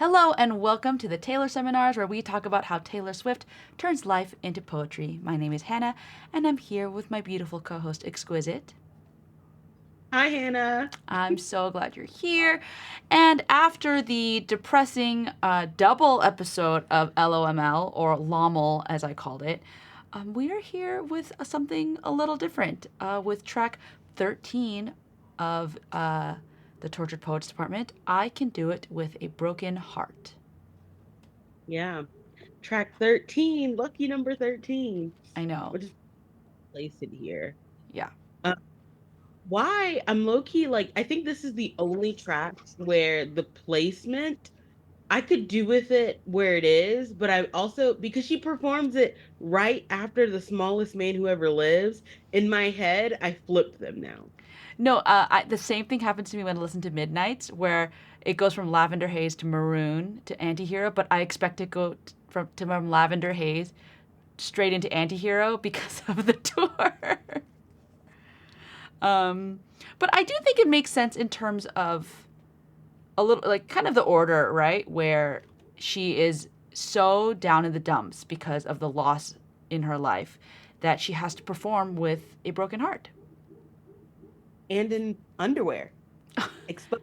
Hello and welcome to the Taylor Seminars, where we talk about how Taylor Swift turns life into poetry. My name is Hannah, and I'm here with my beautiful co host, Exquisite. Hi, Hannah. I'm so glad you're here. And after the depressing double episode of LOML, or LOML as I called it, we are here with something a little different with track 13 of the Tortured Poets Department. I Can Do It with a Broken Heart. Yeah, track 13, lucky number 13. I know. We'll just place it here. Yeah. Uh, why? I'm low key like, I think this is the only track where the placement I could do with it where it is, but I also, because she performs it right after The Smallest Man Who Ever Lives, in my head, I flipped them now. No, the same thing happens to me when I listen to Midnights, where it goes from Lavender Haze to Maroon to Antihero, but I expect to go from Lavender Haze straight into Antihero because of the tour. um, but I do think it makes sense in terms of a little, like, kind of the order, right? Where she is so down in the dumps because of the loss in her life that she has to perform with a broken heart. And in underwear. Exposed.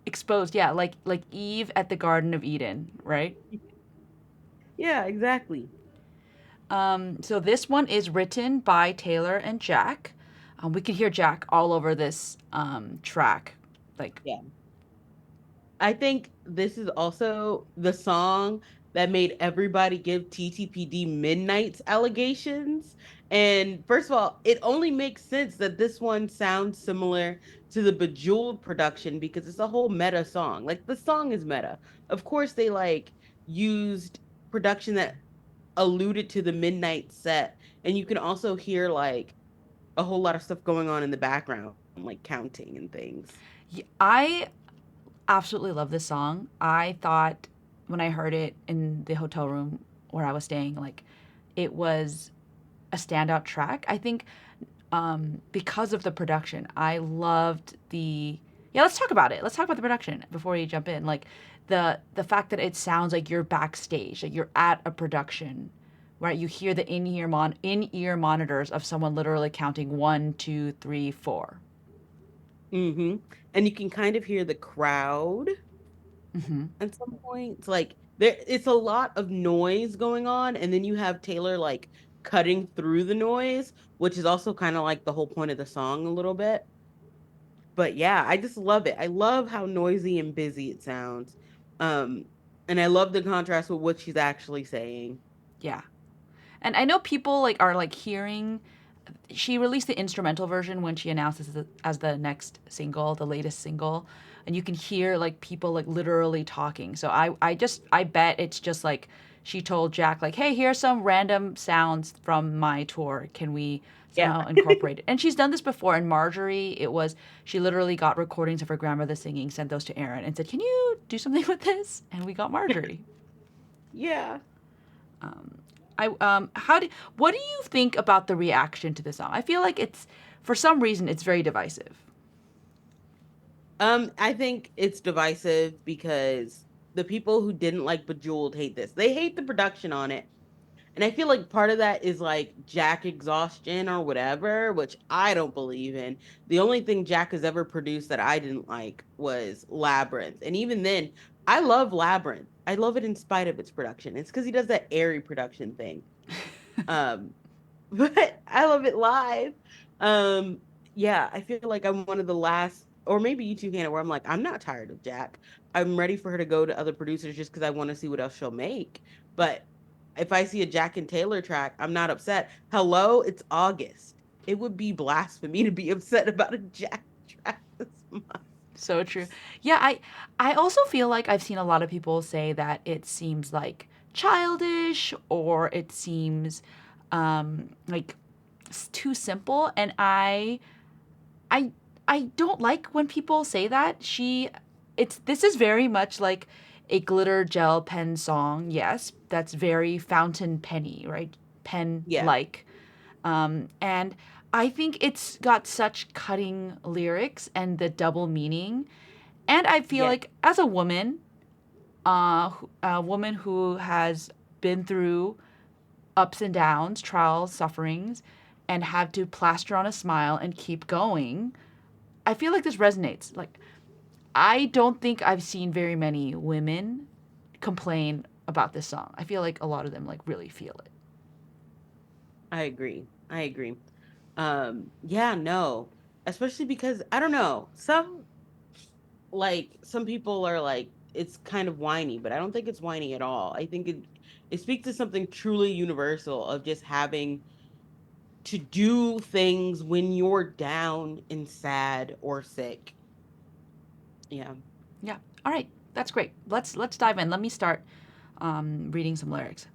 Exposed, yeah, like Eve at the Garden of Eden, right? Yeah, exactly. So this one is written by Taylor and Jack. We can hear Jack all over this track. Like, Yeah. I think this is also the song that made everybody give TTPD Midnight's allegations. And first of all, it only makes sense that this one sounds similar to the Bejeweled production because it's a whole meta song. Like the song is meta. Of course, they like used production that alluded to the Midnight set. And you can also hear like a whole lot of stuff going on in the background, like counting and things. I absolutely love this song. I thought when I heard it in the hotel room where I was staying, like, it was a standout track. I think because of the production, I loved the. Yeah, let's talk about it. Let's talk about the production before we jump in. Like the fact that it sounds like you're backstage, like you're at a production, right? You hear the in ear monitors of someone literally counting 1, 2, 3, 4. Hmm. And you can kind of hear the crowd Mm-hmm. at some points. Like there, it's a lot of noise going on, and then you have Taylor like cutting through the noise, which is also kind of like the whole point of the song a little bit. But yeah, I just love it. I love how noisy and busy it sounds. Um, and I love the contrast with what she's actually saying. Yeah, and I know people like are like hearing. She released the instrumental version when she announced this as the next single, the latest single, and you can hear like people like literally talking. So I bet it's just like she told Jack like, "Hey, here's some random sounds from my tour. Can we Yeah. somehow incorporate it?" And she's done this before. In Marjorie, it was she literally got recordings of her grandmother singing, sent those to Aaron, and said, "Can you do something with this?" And we got Marjorie. Yeah. I how do what do you think about the reaction to the song? I feel like it's for some reason it's very divisive. I think it's divisive because the people who didn't like Bejeweled hate this. They hate the production on it. And I feel like part of that is like Jack exhaustion or whatever, which I don't believe in. The only thing Jack has ever produced that I didn't like was Labyrinth. And even then, I love Labyrinth. I love it in spite of its production. It's because he does that airy production thing. Um, but I love it live. Um, yeah, I feel like I'm one of the last, or maybe you too, Hannah, where I'm like, I'm not tired of Jack. I'm ready for her to go to other producers just because I want to see what else she'll make. But if I see a Jack and Taylor track, I'm not upset. Hello, it's August. It would be blasphemy to be upset about a Jack track this month. So true. Yeah, I also feel like I've seen a lot of people say that it seems like childish or it seems like too simple, and I I don't like when people say that. It's this is very much like a glitter gel pen song. Yes, that's very fountain penny, right? Pen Yeah, like. And I think it's got such cutting lyrics and the double meaning. And I feel yeah, like as a woman, A woman who has been through ups and downs, trials, sufferings, and have to plaster on a smile and keep going. I feel like this resonates. Like, I don't think I've seen very many women complain about this song. I feel like a lot of them like really feel it. I agree. I agree. Yeah, no. Especially because I don't know. Some people are like it's kind of whiny, but I don't think it's whiny at all. I think it speaks to something truly universal of just having to do things when you're down and sad or sick. Yeah. Yeah. All right. That's great. Let's dive in. Let me start reading some lyrics.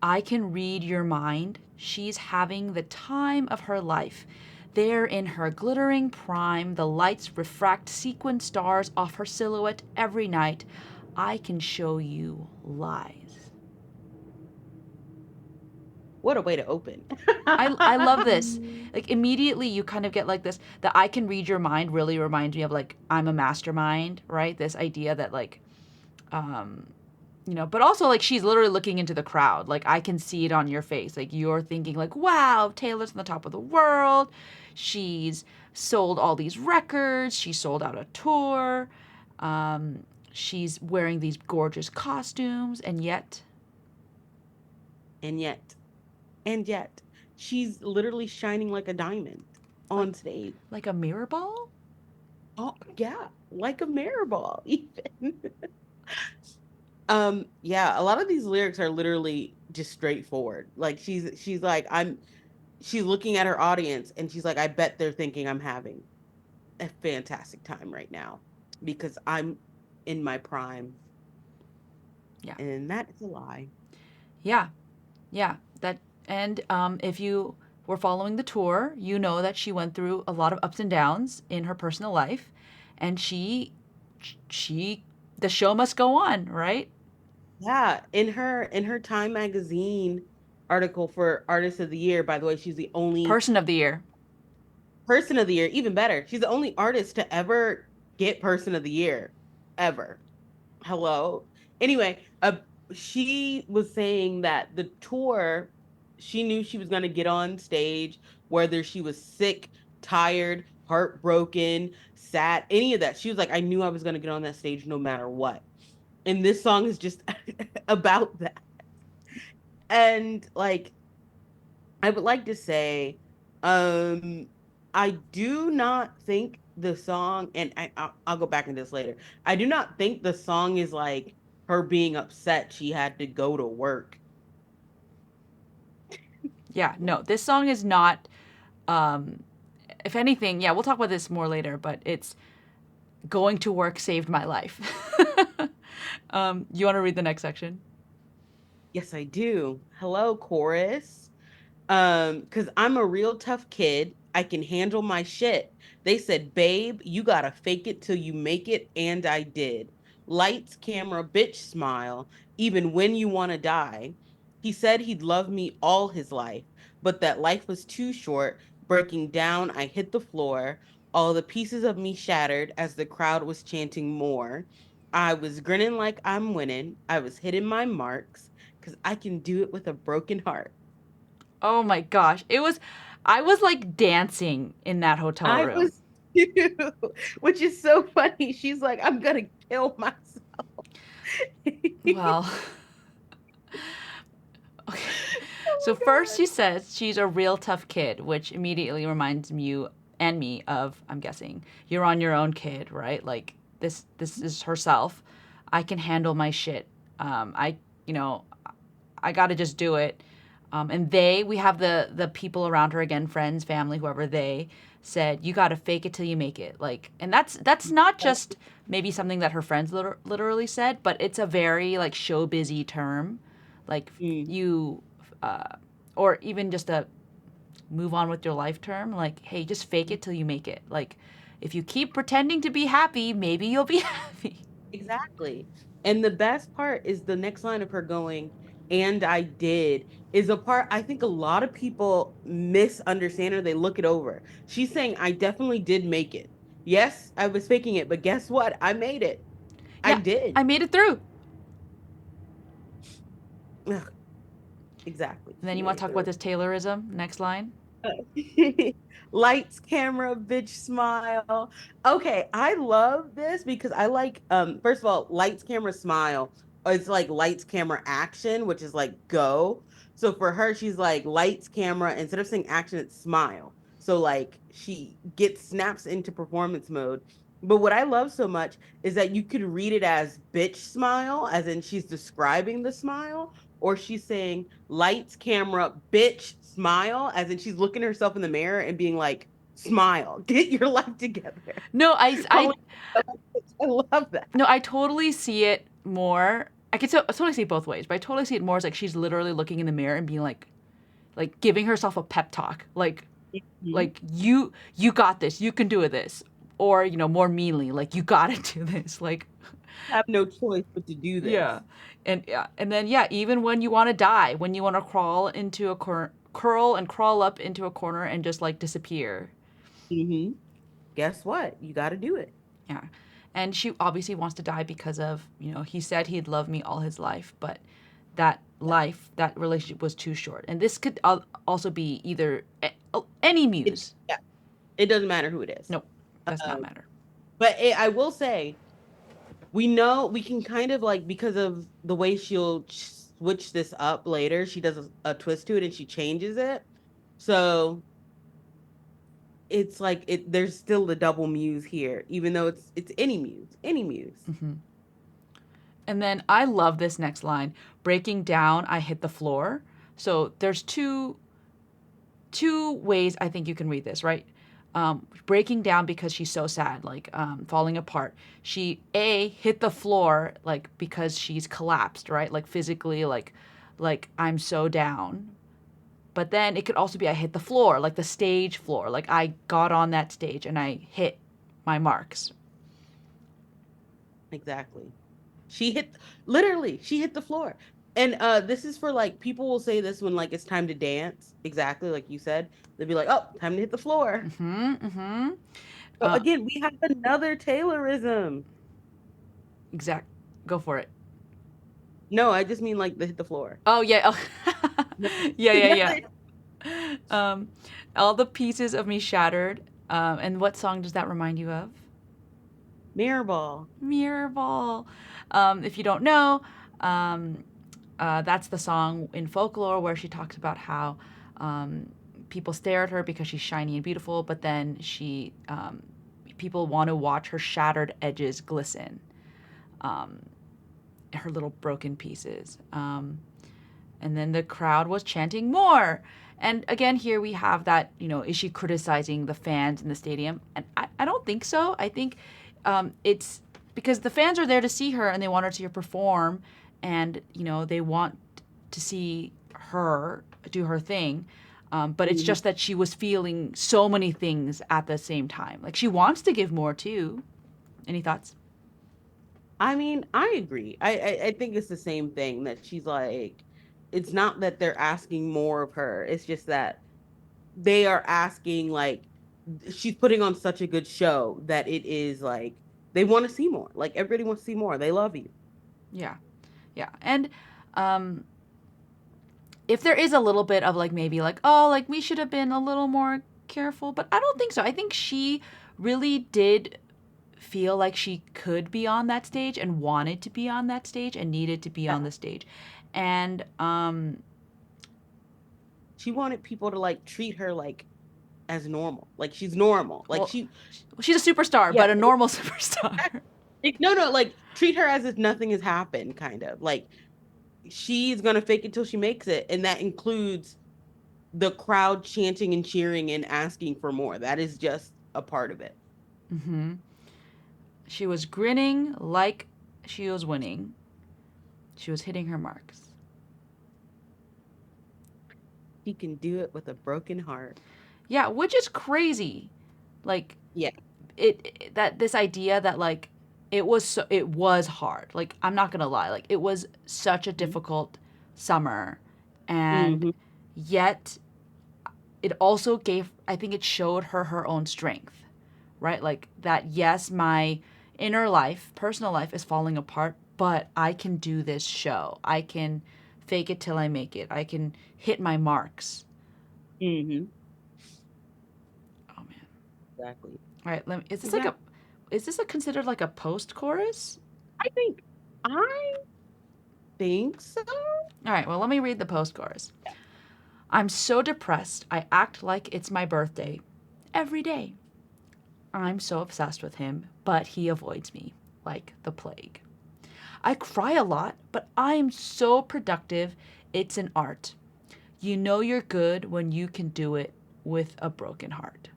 I can read your mind. She's having the time of her life. There in her glittering prime, the lights refract sequin stars off her silhouette every night. I can show you lies. What a way to open. I love this. Like immediately you kind of get like this the I can read your mind really reminds me of like I'm a mastermind, right? This idea that like um but also like she's literally looking into the crowd. Like I can see it on your face. Like you're thinking like, "Wow, Taylor's on the top of the world. She's sold all these records. She sold out a tour. She's wearing these gorgeous costumes and yet and yet, and yet, she's literally shining like a diamond like on stage. like a mirror ball." Oh, yeah, like a mirror ball, even. Yeah, a lot of these lyrics are literally just straightforward. Like she's like, she's looking at her audience and she's like, I bet they're thinking I'm having a fantastic time right now because I'm in my prime. Yeah. And that is a lie. Yeah. Yeah, that and if you were following the tour, you know that she went through a lot of ups and downs in her personal life, and she the show must go on, right? Yeah, in her Time magazine article for Artist of the Year, by the way, she's the only Person of the year. Person of the Year, even better. She's the only artist to ever get Person of the Year ever. Hello. Anyway, she was saying that the tour, she knew she was going to get on stage, whether she was sick, tired, heartbroken, sad, any of that. She was like, I knew I was going to get on that stage no matter what. And this song is just about that. And like, I would like to say, um, I do not think the song, and I'll go back into this later. I do not think the song is like her being upset she had to go to work. Yeah, no, this song is not. Um, if anything, yeah, we'll talk about this more later, but it's going to work saved my life. You want to read the next section? Yes, I do. Hello, chorus. Because I'm a real tough kid. I can handle my shit. They said, babe, you gotta fake it till you make it, and I did. Lights, camera, bitch, smile, even when you wanna die. He said he'd love me all his life, but that life was too short. Breaking down, I hit the floor. All the pieces of me shattered as the crowd was chanting more. I was grinning like I'm winning. I was hitting my marks, because I can do it with a broken heart. Oh my gosh, I was like dancing in that hotel I room. was too, which is so funny. She's like, I'm gonna kill myself. Well, okay. So first Oh she says she's a real tough kid, which immediately reminds you and me of, I'm guessing, you're on your own kid, right? Like this is herself. I can handle my shit. I you know, I got to just do it. And we have the people around her again, friends, family, whoever they said, you got to fake it till you make it. Like, and that's not my just maybe something that her friends literally said, but it's a very like show busy term. Like God. you, uh, or even just a move on with your life term. Like, hey, just fake it till you make it. Like, if you keep pretending to be happy, maybe you'll be happy. Exactly. And the best part is the next line of her going, and I did, is a part I think a lot of people misunderstand her. They look it over. She's saying, I definitely did make it. Yes, I was faking it, but guess what? I made it. I Yeah, did. I made it through. Ugh, exactly. And then She you want made to talk about the this Taylorism? Next line. lights, camera, bitch, smile. Okay, I love this because I like first of all, lights, camera, smile. It's like lights, camera, action, which is like go. So for her, she's like lights, camera, instead of saying action, it's smile. So like she gets snaps into performance mode. But what I love so much is that you could read it as bitch smile, as in she's describing the smile, or she's saying lights, camera, bitch, smile, as in she's looking at herself in the mirror and being like, smile, get your life together. No, Calling I love that. no, I totally see it more. I could totally see it both ways, but I totally see it more as like she's literally looking in the mirror and being like giving herself a pep talk, Mhm. like you got this, you can do this, or more meanly, like you gotta do this, like Have no choice but to do yeah, this. and yeah, and then yeah, even when you want to die, when you want to crawl into a corner, curl and crawl up into a corner and just like disappear. Hmm. Guess what? You got to do it. Yeah. And she obviously wants to die because of, he said he'd love me all his life, but Yeah. that relationship was too short. And this could also be either any It, muse. yeah. It doesn't matter who it is. Nope, does not Um, matter. but I will say, we know we can kind of like, because of the way she'll switch this up later, she does a twist to it and she changes it. So it's like there's still the double muse here, even though it's any muse, any muse. And then I love this next line, breaking down, I hit the floor. So there's two ways I think you can read this, right? Breaking down because she's so sad, like falling apart. She hit the floor like because she's collapsed, right? Like physically, like I'm so down. But then it could also be I hit the floor, like the stage floor, like I got on that stage and I hit my marks. Exactly. She hit literally, she hit the floor. And this is for like people will say this when like it's time to dance, exactly like you said. They'll be like, "Oh, time to hit the floor." Hmm. Hmm. So Uh, again, we have another Taylorism. exact. Go for it. No, I just mean like the hit the floor. Oh yeah. Oh. Yeah, yeah, yeah. Um, all the pieces of me shattered. And what song does that remind you of? Mirror ball. Mirror Ball. If you don't know, um, that's the song in folklore where she talks about how people stare at her because she's shiny and beautiful, but then people want to watch her shattered edges glisten, her little broken pieces. And then the crowd was chanting more. And again, here we have that, is she criticizing the fans in the stadium? And I don't think so. I think it's because the fans are there to see her and they want her to perform and, they want to see her do her thing. But it's Mhm. just that she was feeling so many things at the same time. Like she wants to give more too. Any thoughts? I mean, I agree. I think it's the same thing that she's like, it's not that they're asking more of her. It's just that they are asking like she's putting on such a good show that it is like they want to see more. Like everybody wants to see more. They love you. Yeah. Yeah. And um, if there is a little bit of like maybe like oh like we should have been a little more careful, but I don't think so. I think she really did feel like she could be on that stage and wanted to be on that stage and needed to be Yeah. on the stage. And She wanted people to like treat her like as normal. Like she's normal. Like well, she she's a superstar, yeah. but a normal superstar. No, no, like treat her as if nothing has happened, kind of. Like she's gonna fake it till she makes it. And that includes the crowd chanting and cheering and asking for more. That is just a part of it. Hmm. She was grinning like she was winning. She was hitting her marks. She can do it with a broken heart. Yeah, which is crazy. Like Yeah. that this idea that like it was hard. Like I'm not gonna lie, like it was such a difficult summer, and Mm-hmm. yet it also gave, I think it showed her her own strength, right? Like that yes, my inner life, personal life is falling apart, but I can do this show. I can fake it till I make it. I can hit my marks. Hmm. Oh man. Exactly. All right, is this like a Exactly. is this a considered like a post chorus? I think so. All right, well, let me read the post chorus. I'm so depressed, I act like it's my birthday every day. I'm so obsessed with him, but he avoids me like the plague. I cry a lot, but I'm so productive, it's an art. You know you're good when you can do it with a broken heart.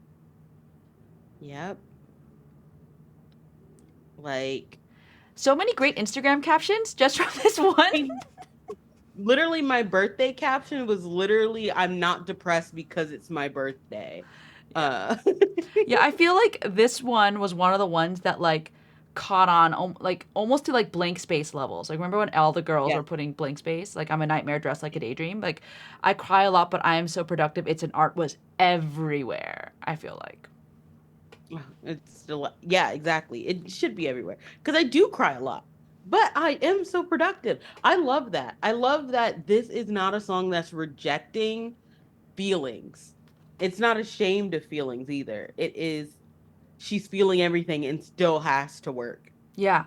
Yep. Like, So many great Instagram captions just from this one. I literally my birthday caption was literally I'm not depressed because it's my birthday. Yeah. Uh Yeah, I feel like this one was one of the ones that like caught on like almost to like blank space levels. Like remember when all the girls yeah. were putting blank space? Like I'm a nightmare dressed like a daydream. Like I cry a lot, but I am so productive. It's an art was everywhere. I feel like. It's still, yeah, exactly. It should be everywhere because I do cry a lot, but I am so productive. I love that. I love that this is not a song that's rejecting feelings. It's not ashamed of feelings either. It is she's feeling everything and still has to work. Yeah.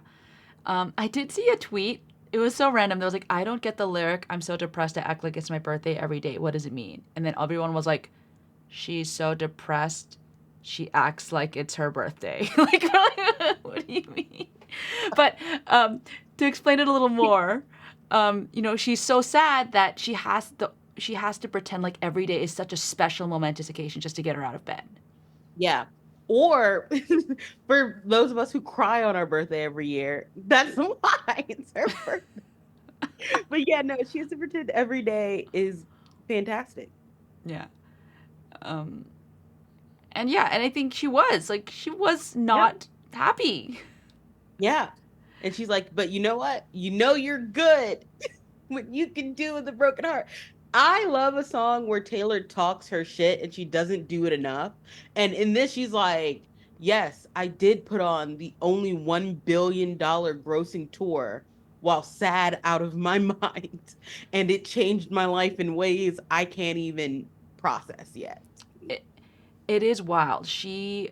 I did see a tweet. It was so random. There was like, I don't get the lyric. I'm so depressed. I act like it's my birthday every day. What does it mean? And then everyone was like, she's so depressed. She acts like it's her birthday. Like, what do you mean? But to explain it a little more, she's so sad that she has to pretend like every day is such a special momentous occasion just to get her out of bed. Yeah. Or for those of us who cry on our birthday every year, that's why it's her birthday. But yeah, no, she has to pretend every day is fantastic. Yeah. Um, and yeah, and I think she was Yeah. not happy. Yeah. And she's like, but you know what? You know you're good what you can do with a broken heart. I love a song where Taylor talks her shit and she doesn't do it enough. And in this, she's like, yes, I did put on the only $1 billion grossing tour while sad out of my mind. And it changed my life in ways I can't even process yet. It, it is wild. She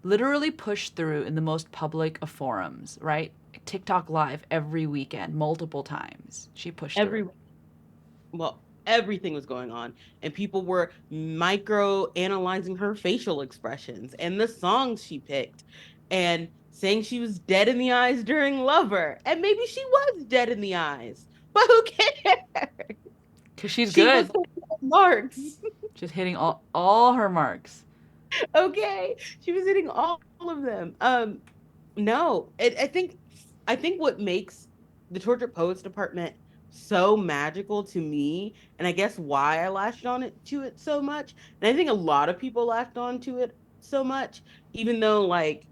literally pushed through in the most public of forums, right? TikTok live every weekend, multiple times. She pushed through. Every everything was going on and people were micro analyzing her facial expressions and the songs she picked and saying she was dead in the eyes during Lover, and maybe she was dead in the eyes, but who cares? Because she's She was good. hitting marks. She's hitting all her marks. Okay, she was hitting all of them. No, I think what makes the Tortured Poets Department so magical to me, and I guess why I latched on it to it so much, and I think a lot of people latched on to it so much, even though like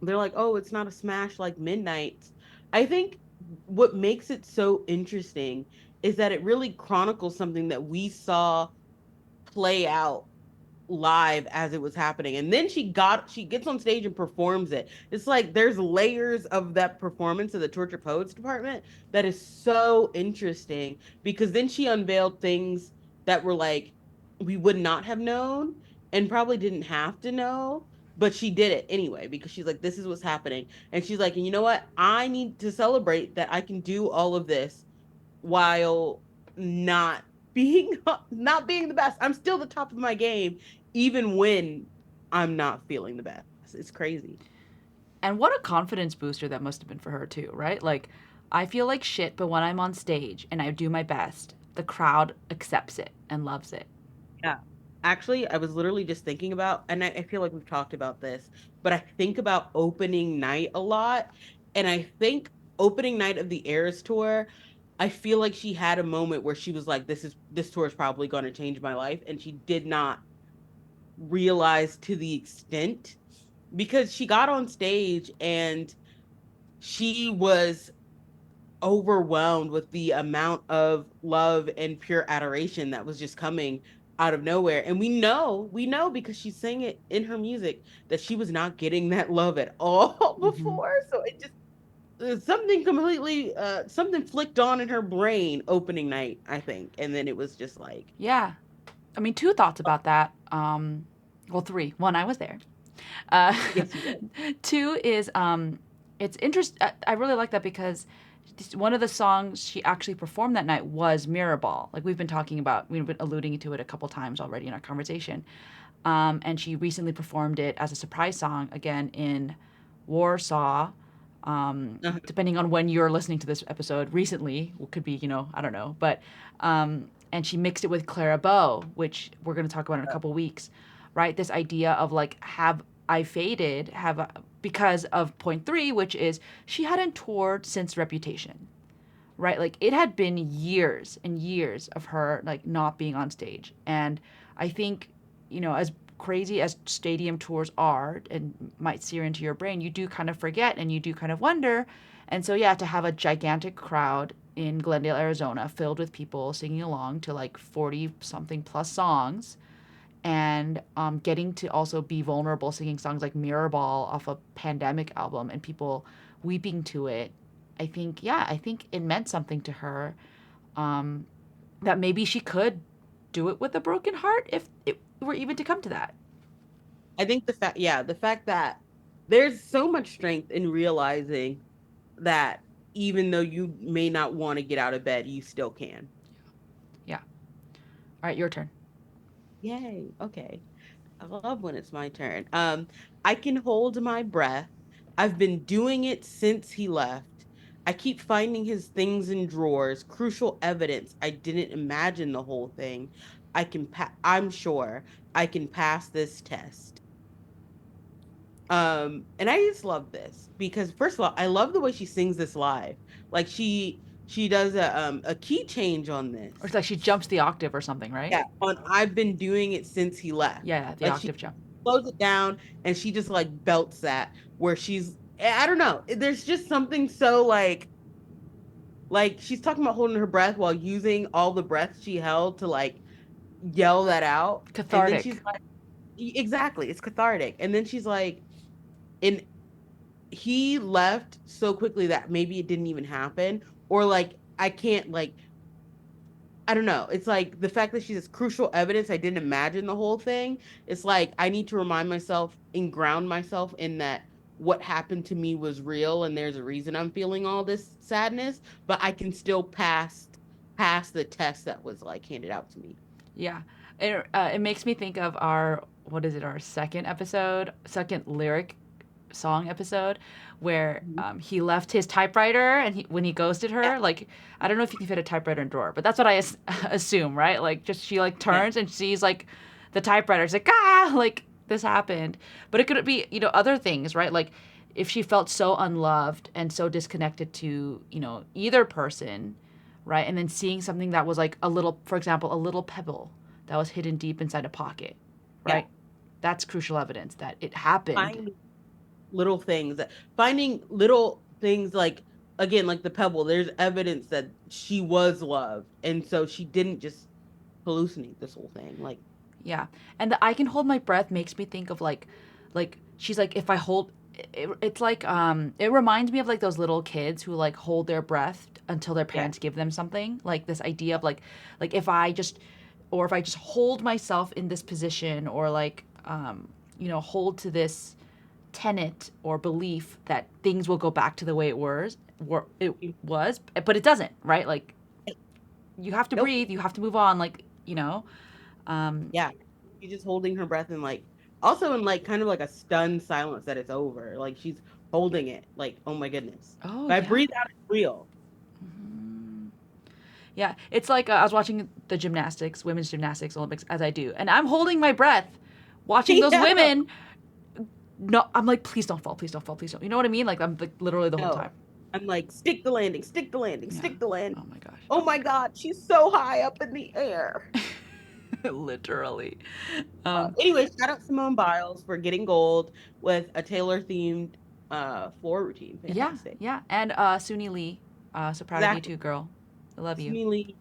they're like, oh, it's not a smash like Midnight's. I think what makes it so interesting is that it really chronicles something that we saw play out live as it was happening, and then she gets on stage and performs it. It's like there's layers of that performance of the Torture Poets Department that is so interesting because then she unveiled things that were like we would not have known and probably didn't have to know, but she did it anyway because she's like, this is what's happening, and she's like, and you know what, I need to celebrate that I can do all of this while not being not being the best. I'm still the top of my game even when I'm not feeling the best. It's crazy. And what a confidence booster that must have been for her, too, right? Like, I feel like shit, but when I'm on stage and I do my best, the crowd accepts it and loves it. Yeah. Actually, I was literally just thinking about, and I feel like we've talked about this, but I think about opening night a lot. And I think opening night of the Eras tour, I feel like she had a moment where she was like, this tour is probably going to change my life. And she did not realize to the extent because she got on stage and she was overwhelmed with the amount of love and pure adoration that was just coming out of nowhere. And we know because she sang it in her music that she was not getting that love at all Mm-hmm. before. So it just something completely something flicked on in her brain opening night, I think. And then it was just like, Yeah. I mean, two thoughts about that. Well, three. One, I was there. Uh, yes, you did. two is it's interest. I really like that because one of the songs she actually performed that night was Mirror Ball. Like we've been talking about, we've been alluding to it a couple times already in our conversation. And she recently performed it as a surprise song again in Warsaw. Uh-huh. Depending on when you're listening to this episode, recently, it could be, I don't know, but and she mixed it with Clara Bow, which we're going to talk about in a couple weeks, right? This idea of like, have I faded? Because of point three, which is she hadn't toured since Reputation, right? Like it had been years and years of her like not being on stage. And I think, as crazy as stadium tours are and might sear into your brain, you do kind of forget and you do kind of wonder. And so yeah, to have a gigantic crowd in Glendale, Arizona, filled with people singing along to like 40 something plus songs and getting to also be vulnerable singing songs like Mirror Ball off a pandemic album and people weeping to it. I think it meant something to her, um, that maybe she could do it with a broken heart if it were even to come to that. I think the fact that there's so much strength in realizing that even though you may not want to get out of bed, you still can. Yeah. All right, your turn. Yay. Okay. I love when it's my turn. I can hold my breath. I've been doing it since he left. I keep finding his things in drawers, crucial evidence. I didn't imagine the whole thing. I'm sure I can pass this test. And I just love this because first of all, I love the way she sings this live. Like she does a key change on Or it's this. like she jumps the octave or something, right? Yeah, on I've been doing it since he left. Yeah, the Like she octave jump. slows it down and she just like belts that where I don't know. There's just something so like she's talking about holding her breath while using all the breath she held to like yell that out. And then she's Cathartic. like, exactly, it's cathartic. And then she's like, and he left so quickly that maybe it didn't even happen. Or like I can't like I don't know. It's like the fact that she's this crucial evidence. I didn't imagine the whole thing. It's like I need to remind myself and ground myself in that what happened to me was real and there's a reason I'm feeling all this sadness, but I can still pass the test that was like handed out to me. Yeah. It makes me think of our, what is it, our second lyric song episode, where Mhm. he left his typewriter and when he ghosted Yeah, her, like, I don't know if you can fit a typewriter in a drawer, but that's what I assume, right? Like, just she like yeah, turns and sees like the typewriter. She's like, ah, like this happened. But it could be, other things, right? Like, if she felt so unloved and so disconnected to, either person, right? And then seeing something that was like a little, for example, a little pebble that was hidden deep inside a pocket, yeah. right? That's crucial evidence that it happened. Finding little things, finding little things like again, like the pebble. There's evidence that she was loved, and so she didn't just hallucinate this whole thing. Like, Yeah. And the I can hold my breath makes me think of like she's like if I hold it's like it reminds me of like those little kids who like hold their breath until their yeah, parents give them something. Like this idea of like if I just hold myself in this position or like hold to this tenet or belief that things will go back to the way it was, but it doesn't, right? Like you have to nope. breathe, you have to move on, like, Yeah. She's just holding her breath and like also in like kind of like a stunned silence that it's over. Like she's holding it. Like, oh my goodness. oh If I yeah. breathe out, it's real. Mhm. Yeah, it's like I was watching the gymnastics, women's gymnastics Olympics, as I do, and I'm holding my breath, watching those Yeah. women. No, I'm like, please don't fall, please don't fall, please don't. You know what I mean? Like I'm like literally the whole time. No. I'm like, stick the landing, stick the landing, Yeah. stick the landing. Oh my gosh. Oh Oh my my God, she's so high up in the air. god. Literally. Um, Anyway, shout out Simone Biles for getting gold with a Taylor themed floor routine. yeah, Fantastic. yeah, and Suni Lee. So proud of you Exactly. too, girl. I love you. Sumi Lee,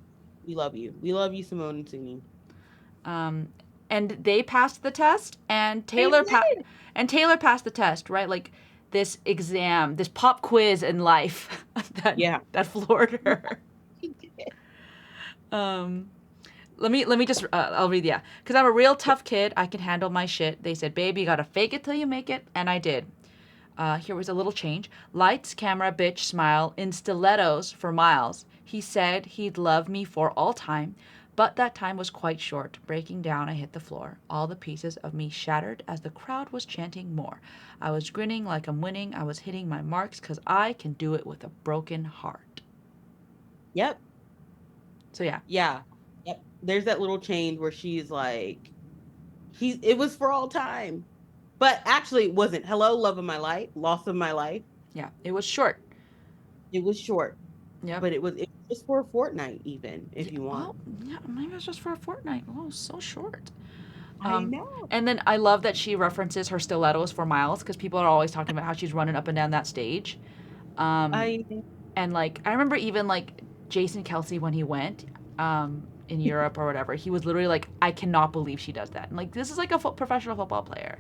we love you. We love you, Simone and Sumi. Um, and they passed the test, and They did. Taylor passed the test, right? Like this exam, this pop quiz in life that Yeah. that floored Yeah, her. she did. Um, let me just I'll read, yeah. Because I'm a real Yeah. tough kid. I can handle my shit. They said, baby, you gotta fake it till you make it, and I did. Here was a little change. Lights, camera, bitch, smile, in stilettos for miles. He said he'd love me for all time, but that time was quite short. Breaking down, I hit the floor. All the pieces of me shattered as the crowd was chanting more. I was grinning like I'm winning. I was hitting my marks because I can do it with a broken heart. Yep. So, yeah. Yeah. Yep. There's that little change where she's like, it was for all time. But actually it wasn't. Hello, love of my life, loss of my life. Yeah. It was short. It was short, Yep. but it was just for a fortnight even, if Yeah, you want. well, yeah, maybe it was just for a fortnight. Oh, so short. I Um, know. and then I love that she references her stilettos for miles because people are always talking about how she's running up and down that stage. Um, I know. and like I remember even like Jason Kelsey when he went in Europe or whatever, he was literally like, I cannot believe she does that. And like this is like a professional football player,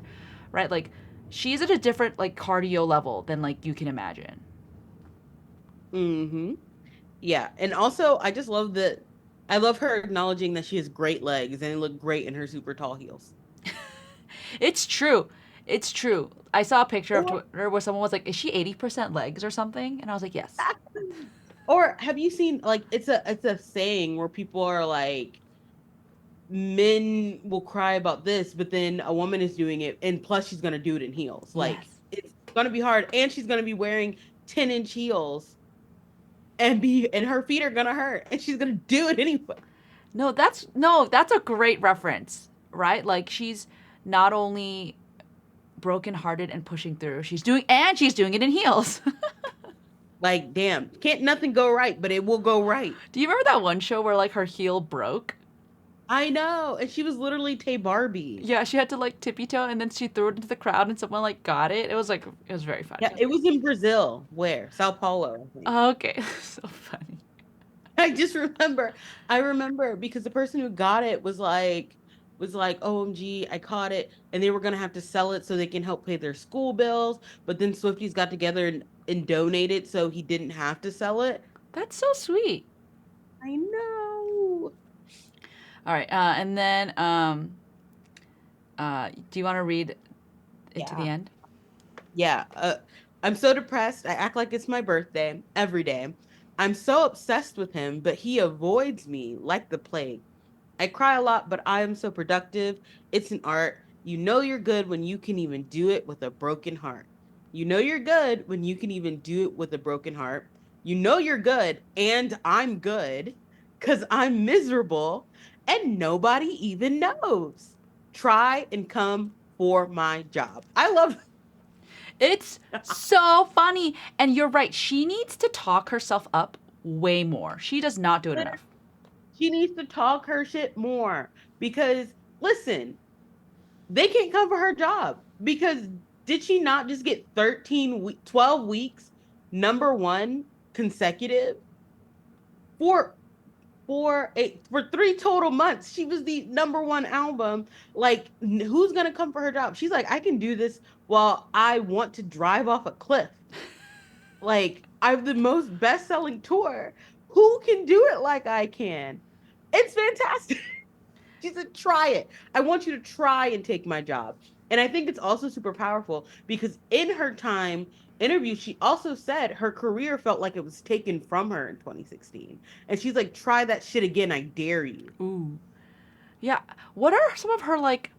right? Like she's at a different like cardio level than like you can imagine. Mm-hmm. Yeah. And also I just love that I love her acknowledging that she has great legs and they look great in her super tall heels. It's true. It's true. I saw a picture of Or Twitter where someone was like, "Is she 80% legs or something?" And I was like, "Yes." or have you seen like it's a saying where people are like men will cry about this, but then a woman is doing it, and plus she's gonna do it in heels. Like Yes. it's gonna be hard, and she's gonna be wearing 10-inch heels, and her feet are gonna hurt, and she's gonna do it anyway. No, that's a great reference, right? Like she's not only brokenhearted and pushing through, she's doing it in heels. Like, damn, can't nothing go right, but it will go right. Do you remember that one show where like her heel broke? I know, and she was literally Tay Barbie. Yeah, she had to like tippy toe and then she threw it into the crowd and someone like got it. It was like it was very Yeah, funny. it was in Brazil. Where? Sao Paulo, I think. Oh, okay, so funny. I just remember, I remember because the person who got it was like, OMG, I caught it. And they were gonna have to sell it so they can help pay their school bills. But then Swifties got together and donated so he didn't have to sell it. That's so sweet. I know. All right, and then do you want to read it to the Yeah. end? Yeah. I'm so depressed. I act like it's my birthday every day. I'm so obsessed with him, but he avoids me like the plague. I cry a lot, but I am so productive. It's an art. You know you're good when you can even do it with a broken heart. You know you're good when you can even do it with a broken heart. You know you're good, and I'm good because I'm miserable and nobody even knows. Try and come for my job. I love It's so funny. And you're right. She needs to talk herself up way more. She does not do it it. enough. She needs to talk her shit more because listen, they can't cover her job because did she not just get 12 weeks number one consecutive for for 3 total months? She was the number one album. Like who's gonna come for her job? She's like, I can do this while I want to drive off a cliff. Like I have the most best-selling tour. Who can do it like I can? It's fantastic. She said, try it. I want you to try and take my job. And I think it's also super powerful because in her time interview, she also said her career felt like it was taken from her in 2016. And she's like, try that shit again. I dare you. Ooh. Yeah. What are some of her like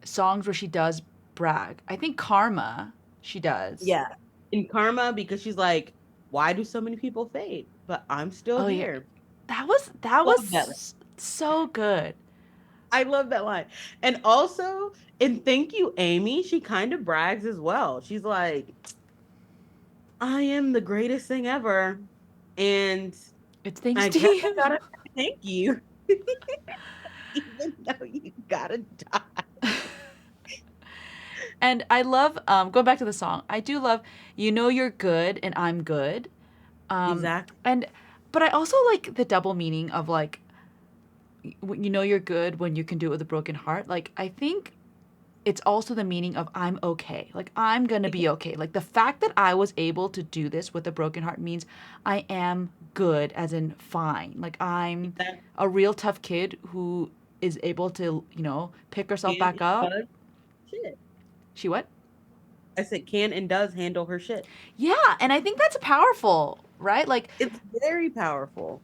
songs where she does brag? I think Karma she does. Yeah. In Karma, because she's like, why do so many people fade? But I'm still Oh yeah. here. That Love that. was so good. I love that line. And also, in Thank You, Amy, she kind of brags as well. She's like, I am the greatest thing ever. And It's thanks I to guess I you. gotta thank you, even though you gotta die. And I love going back to the song. I do love you know you're good and I'm good. Exactly. And but I also like the double meaning of like you know you're good when you can do it with a broken heart. Like I think it's also the meaning of I'm okay. Like I'm going to be okay. Like the fact that I was able to do this with a broken heart means I am good as in fine. Like I'm That a real tough kid who is able to, pick herself can back and up. does shit. She what? I said can and does handle her shit. Yeah, and I think that's powerful, right? Like It's very powerful.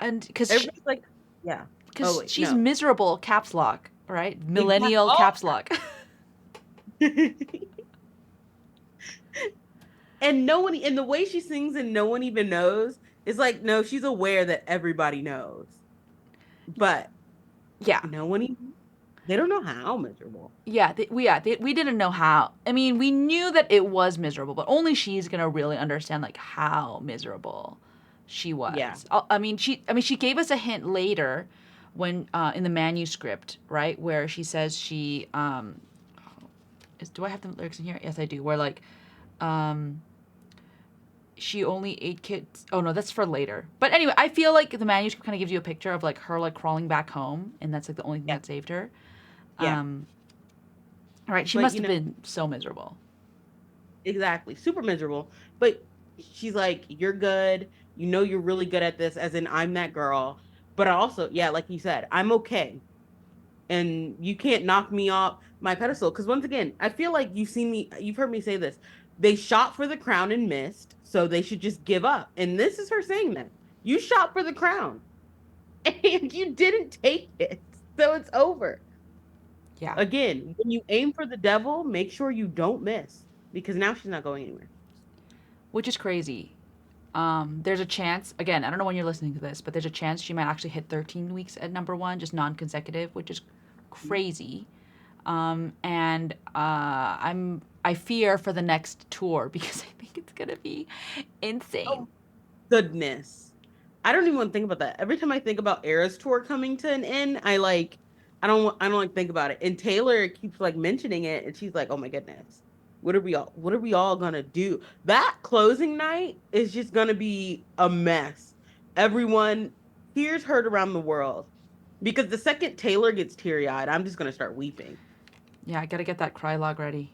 and Everybody's like, yeah. Oh cuz wait, she's no. miserable caps lock, right? Exactly. Millennial Oh. caps lock. And no one, and the way she sings and no one even knows, is like, no, she's aware that everybody knows, but Yeah. no one even, they don't know how miserable. We didn't know how. I mean, we knew that it was miserable, but only she's gonna really understand like how miserable she Yeah. was. She gave us a hint later when in the manuscript, right, where she says do I have the lyrics in here? Yes, I do. Where like um, she only ate kids. Oh no, that's for later. But anyway, I feel like the manuscript kind of gives you a picture of like her like crawling back home, and that's like the only thing Yeah. that saved her. Yeah. Um, right? She But must have been so miserable. exactly, super miserable. But she's like, you're good. You know, you're really good at this, as in, I'm that girl. But also, yeah, like you said, I'm okay. And you can't knock me off my pedestal. Because once again, I feel like you've heard me say this. They shot for the crown and missed, so they should just give up. And this is her saying that. You shot for the crown and you didn't take it. So it's over. Yeah. Again, when you aim for the devil, make sure you don't miss because now she's not going anywhere. Which is crazy. There's a chance, again, I don't know when you're listening to this, but there's a chance she might actually hit 13 weeks at number one, just non consecutive, which is crazy. And I fear for the next tour because I think it's gonna be insane. Oh, goodness. I don't even want to think about that. Every time I think about Era's tour coming to an end, I don't like think about it. And Taylor keeps like mentioning it and she's like, "Oh my goodness. What are we all going to do?" That closing night is just going to be a mess. Everyone tears hurt around the world because the second Taylor gets teary-eyed, I'm just going to start weeping. Yeah, I gotta get that cry log ready.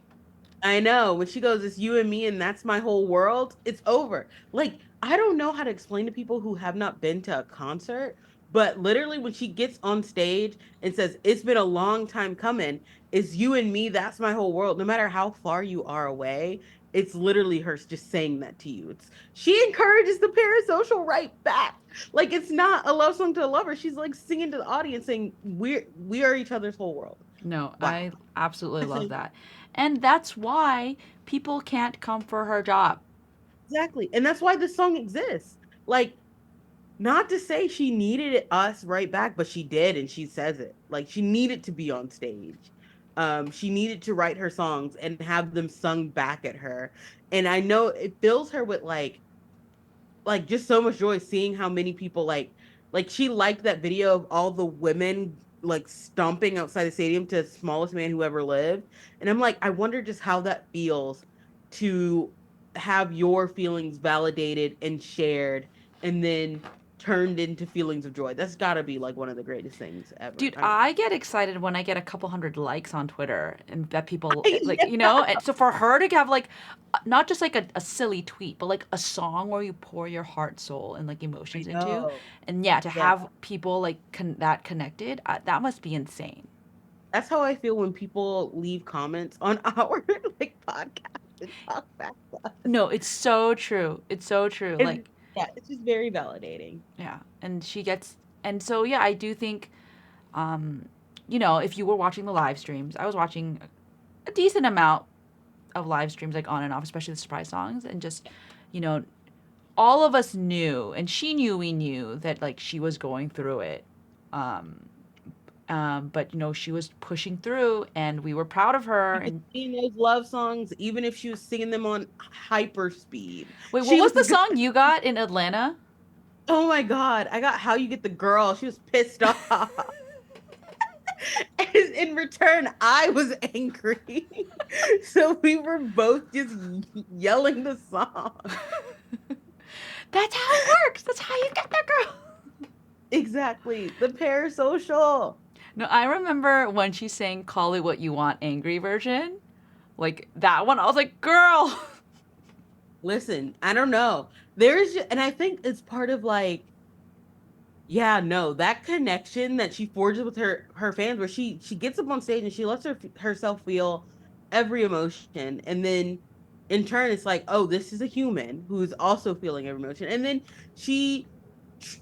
I know. When she goes, "It's you and me, and that's my whole world," it's over. Like, I don't know how to explain to people who have not been to a concert, but literally, when she gets on stage and says, "It's been a long time coming, it's you and me, that's my whole world," no matter how far you are away, it's literally her just saying that to you. She encourages the parasocial right back. Like, it's not a love song to a lover. She's like singing to the audience saying, we are each other's whole world. No, Wow. I absolutely love that. And that's why people can't come for her job. Exactly. And that's why this song exists. Like, not to say she needed us right back, but she did, and she says it. Like, she needed to be on stage. She needed to write her songs and have them sung back at her. And I know it fills her with like just so much joy seeing how many people like she liked that video of all the women like stomping outside the stadium to the smallest man who ever lived. And I'm like, I wonder just how that feels to have your feelings validated and shared and then turned into feelings of joy. That's got to be like one of the greatest things ever. Dude, I don't I get excited when I get a couple hundred likes on Twitter and that people like, yeah, and so for her to have like not just like a silly tweet, but like a song where you pour your heart, soul, and like I emotions into, know. and yeah, to Yeah. have people like that connected, that must be insane. That's how I feel when people leave comments on our like podcast and talk back to us. No, it's so true. It's so true. And Like, yeah, it's just very validating. yeah, and she gets, and so yeah, I do think, um, if you were watching the live streams, I was watching a decent amount of live streams like on and off, especially the surprise songs, and just, you know, all of us knew, and she knew we knew that like she was going through it. Um, but she was pushing through, and we were proud of her. She was And singing those love songs, even if she was singing them on hyper speed. wait, what She was was the good. song you got in Atlanta? Oh my God. I got How You Get the Girl. She was pissed off. And in return, I was angry. So we were both just yelling the song. That's how it works. That's how you get that girl. Exactly. The parasocial. No, I remember when she sang "Call It What You Want" angry version, like that one. I was like, girl. Listen, I don't know. And I think it's part of like, yeah, no, that connection that she forges with her fans, where she gets up on stage and she lets herself feel every emotion, and then in turn, it's like, oh, this is a human who's also feeling every emotion, and then she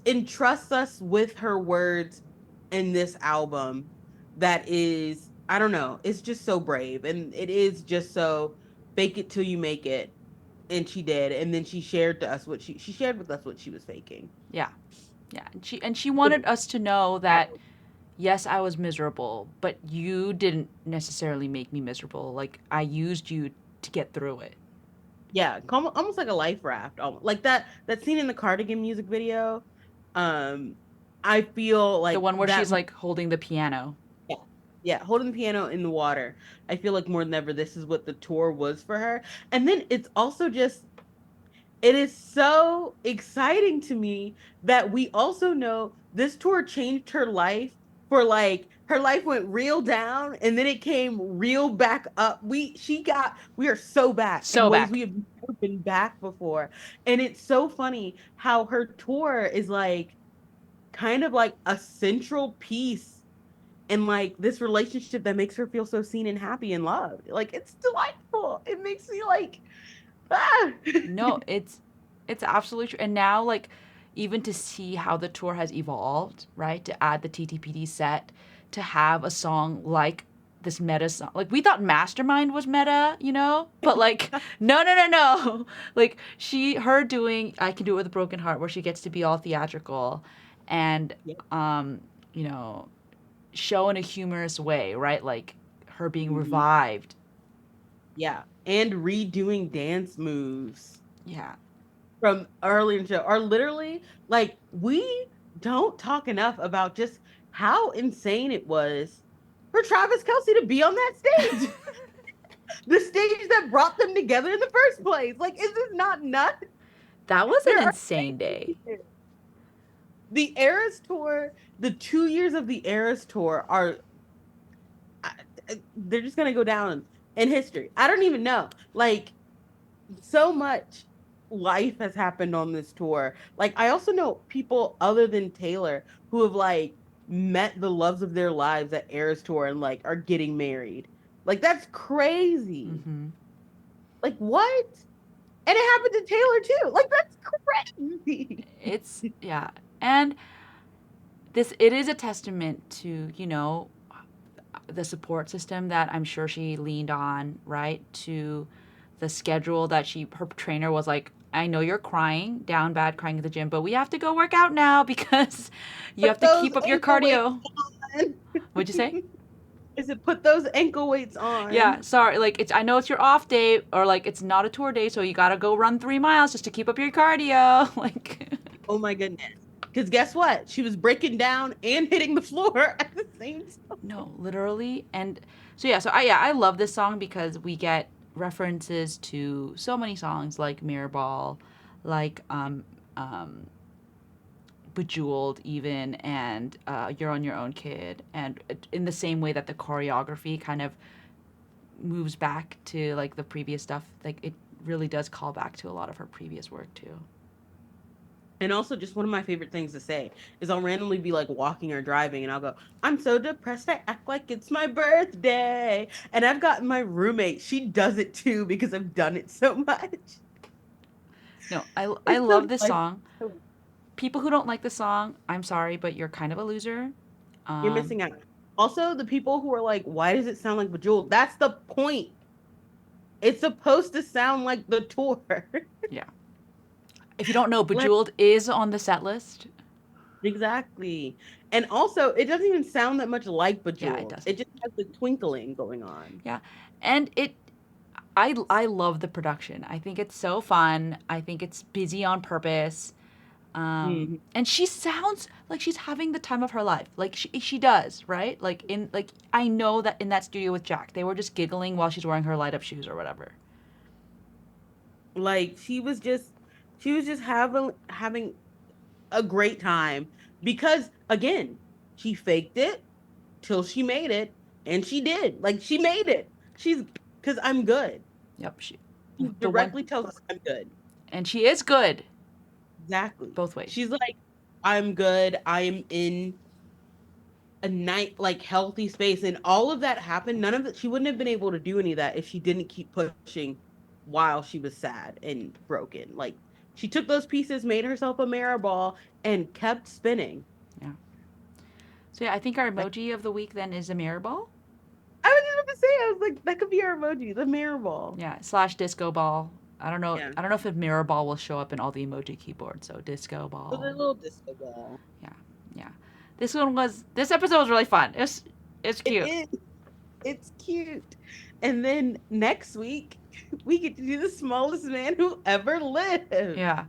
entrusts us with her words in this album that is, I don't know, it's just so brave, and it is just so fake it till you make it, and she did, and then she shared to us what she shared with us what she was faking. Yeah, yeah. And she wanted us to know that yes, I was miserable, but you didn't necessarily make me miserable. Like I used you to get through it. Yeah, almost like a life raft, like that scene in the Cardigan music video. Um, I feel The like one where that. she's like holding the piano. Yeah, yeah, holding the piano in the water. I feel like more than ever, this is what the tour was for her. And then it's also just, it is so exciting to me that we also know this tour changed her life, for like her life went real down and then it came real back up. We are so back in So ways back. we have never been back before. And it's so funny how her tour is like kind of like a central piece in like this relationship that makes her feel so seen and happy and loved. Like it's delightful. It makes me like ah. No, it's absolutely true. And now like even to see how the tour has evolved, right? To add the TTPD set, to have a song like this meta song. Like we thought Mastermind was meta, you know? But like no, no, no, no. Like her doing I Can Do It With a Broken Heart where she gets to be all theatrical and Yeah. um, you know, show in a humorous way, right? Like her being Mhm. revived. Yeah. And redoing dance moves Yeah. from early in the show are literally like, we don't talk enough about just how insane it was for Travis Kelsey to be on that stage. The stage that brought them together in the first place. Like, is this not nuts? That was an There are insane day. the Eras tour, the 2 years of the Eras tour are, they're just gonna go down in history. I don't even know. Like, so much life has happened on this tour. Like, I also know people other than Taylor who have like met the loves of their lives at Eras tour and like are getting married. Like, that's crazy. Mm-hmm. Like, what? And it happened to Taylor too. Like, that's crazy. It's yeah, and this it is a testament to the support system that I'm sure she leaned on, right? To the schedule that her trainer was like, I know you're crying, down bad, crying at the gym, but we have to go work out now because you have Put to those keep up your ankle weights cardio. on. What'd you say? Is it put those ankle weights Yeah, on? sorry. Like I know it's your off day, or like it's not a tour day, so you gotta go run 3 miles just to keep up your cardio. Like, Oh my goodness. Because guess what? She was breaking down and hitting the floor at the same time. no, literally. And so yeah, I love this song because we get references to so many songs like Mirrorball, like Bejeweled even, and You're on Your Own Kid, and in the same way that the choreography kind of moves back to like the previous stuff, like it really does call back to a lot of her previous work too. And also, just one of my favorite things to say is I'll randomly be like walking or driving and I'll go, I'm so depressed, I act like it's my birthday. And I've got my roommate, she does it too because I've done it so much. No, I It's so love this like, song. People who don't like the song, I'm sorry, but you're kind of a loser. you're Um, missing out. Also, the people who are like, why does it sound like Bejeweled? That's the point. It's supposed to sound like the tour. yeah. If you don't know, Like, Bejeweled is on the set list. exactly. And also, it doesn't even sound that much like Yeah, it Bejeweled. It doesn't. just has the twinkling going on. Yeah, and I love the production. I think it's so fun. I think it's busy on purpose. Mhm. And she sounds like she's having the time of her life. Like she does, right? Like I know that in that studio with Jack, they were just giggling while she's wearing her light up shoes or whatever. Like, she was just having a great time because again, she faked it. till she made it, and she did. Like she made it. She's because I'm good. Yep. She The one, directly tells us I'm good. and she is good Exactly. both ways. She's like, I'm good. I am in a night like healthy space, and all of that happened. None of it. She wouldn't have been able to do any of that if she didn't keep pushing while she was sad and broken. Like she took those pieces, made herself a mirror ball, and kept spinning. Yeah. So yeah, I think our Like emoji of the week then is a mirror ball. I was just about to say, I was like, that could be our emoji, the mirror ball. Yeah, slash disco ball. I don't know. Yeah, I don't know if a mirror ball will show up in all the emoji keyboards. So disco so the ball. little disco ball. Yeah, yeah. This episode was really fun. It's It cute. is. It's cute. And then next week, we get to do the smallest man who ever lived. Yeah,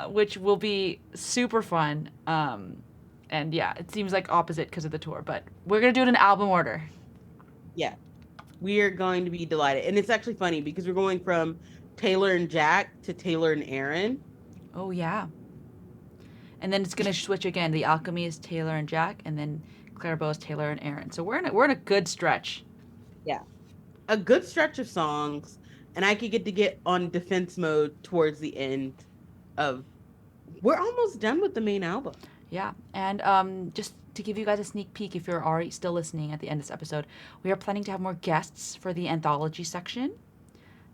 which will be super fun. And yeah, it seems like opposite because of the tour, but we're gonna do it in album order. Yeah, we are going to be delighted. And it's actually funny because we're going from Taylor and Jack to Taylor and Aaron. Oh yeah, and then it's gonna switch again. The Alchemy is Taylor and Jack, and then Clairbeau is Taylor and Aaron. So we're in a good stretch. Yeah, a good stretch of songs. And I could get on defense mode towards the end of. We're almost done with the main album. Yeah, and just to give you guys a sneak peek, if you're already still listening at the end of this episode, we are planning to have more guests for the anthology section.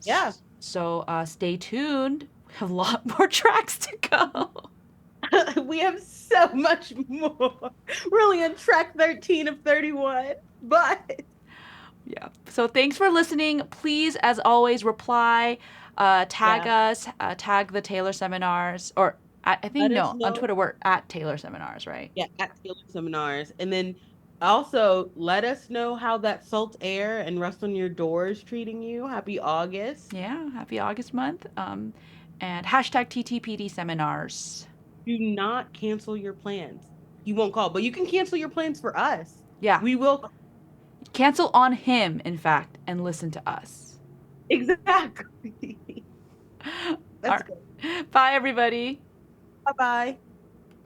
Yeah. So stay tuned. We have a lot more tracks to go. We have so much more. We're only on track 13 of 31. But Yeah. So thanks for listening. Please, as always, reply, tag yeah, us, tag the Taylor Seminars, or I think let us no, on know. Twitter we're at Taylor Seminars, right? Yeah, at Taylor Seminars. And then also let us know how that salt air and rust on your door is treating you. Happy August. Yeah. Happy August month. And hashtag TTPD seminars. Do not cancel your plans. You won't call, but you can cancel your plans for us. Yeah. We will. Cancel on him, in fact, and listen to us. Exactly. All That's good. right. Bye, everybody. Bye bye.